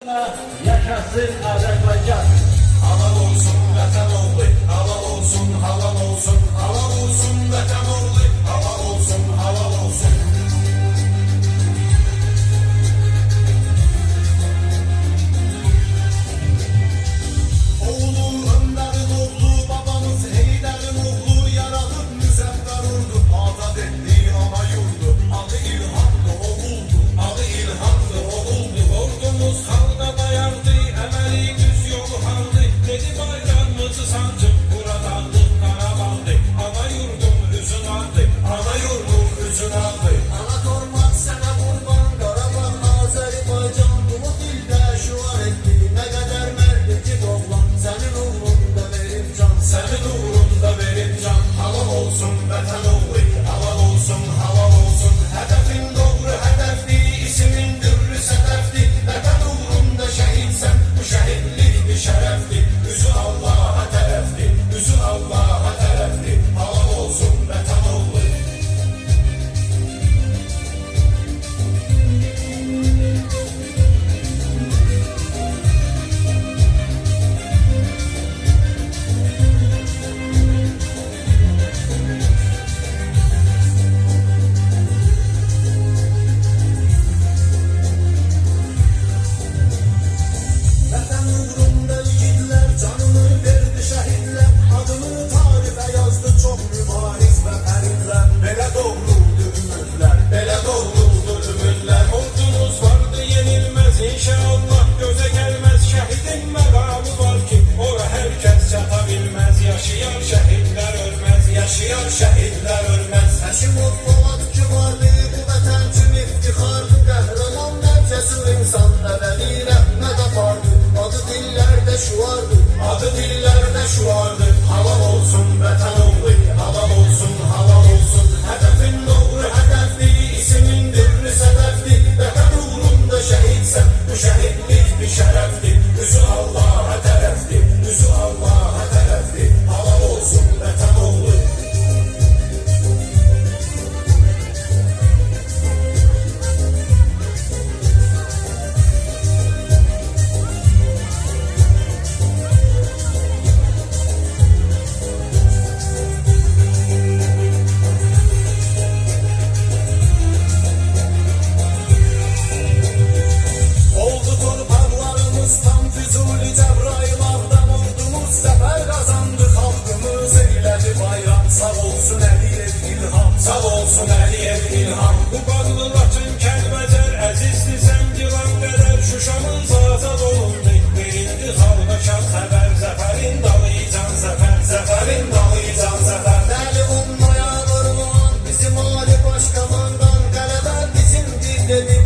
Yaşasın Azerbaycan. Halal olsun vatan oğlu, halal olsun, halal olsun, halal olsun vatan oğlu, halal olsun, halal olsun. Oğlu Önder'in oğlu, babamız Heyder'in oğlu, yaralı müzeffar oldu, azat etti ana yurdu. Adı İlhan'dı, oğuldu, adı İlhan'dı, oğuldu. Ordumuz halka dayandı, emeli düz yolu haldı. Dedi bayrağımızı sancıp buradandık Karabağ'dık. Ana yurdum hüzün aldı, ana yurdum hüzün aldı. Ana tormak sana kurban, Karabağ, Azerbaycan. Bunu dilde şuar etti, ne kadar mertlik oğlan. Senin uğrunda verim can, senin uğrunda verim can. Halal olsun vatan oğlu, halal olsun, halal olsun. Hedefin doğru hedefti, ismin dürrü sedefti. Vatan uğrunda şehitsen, bu şehitlik bir şerefti. Üzü Allah'a tarafti, üzü Allah'a tarafti. Halal olsun vatan oğlu. Vatan uğrunda yiğitler canını verdi şehitler. Adını tarihe yazdı çok mübariz ve feritler. Belə doğruldu ümidler, belə doğruldu ümidler. Ordumuz vardı yenilmez inşallah, göze gelmez. Şehidin məqamı var ki ora herkes çata bilmez. Yaşayan şehitler ölmez, yaşayan şehitler ölmez. Həşimov Polat ki vardı, bu vətən kim iftixardı. Qəhrəman və cəsur insan əbədi rəhmət apardı. Adı dillerde şuardı, adı dillerde şuardı. Halal olsun vatan oğlu, halal olsun, halal olsun. Hedefin doğru hedefti, ismin dürrü sedefti. Vatan uğrunda şehitsen, bu şehitlik bir şerefti. Üzü Allah'a tarafti, üzü Allah'a tarafti. Halal olsun vatan oğlu. Oldu torpaqlarımız tam Füzuli, Cəbrayıl, Ağdam. Ordumuz zəfər qazandı, xalqımız eylədi bayram. Sağ olsun Əliyev İlham, sağ olsun Əliyev İlham. Bu bağlı Laçın, Kəlbəcər, əzizli Zəngilan qədər. Şuşamız azad olundu, verildi xalqa şad xəbər. Zəfərin dalıcan zəfər, zəfərin dalıcan zəfər. Dəli olmaya varılan bizim Ali Başkomandan, qələbə bizimdir dedi.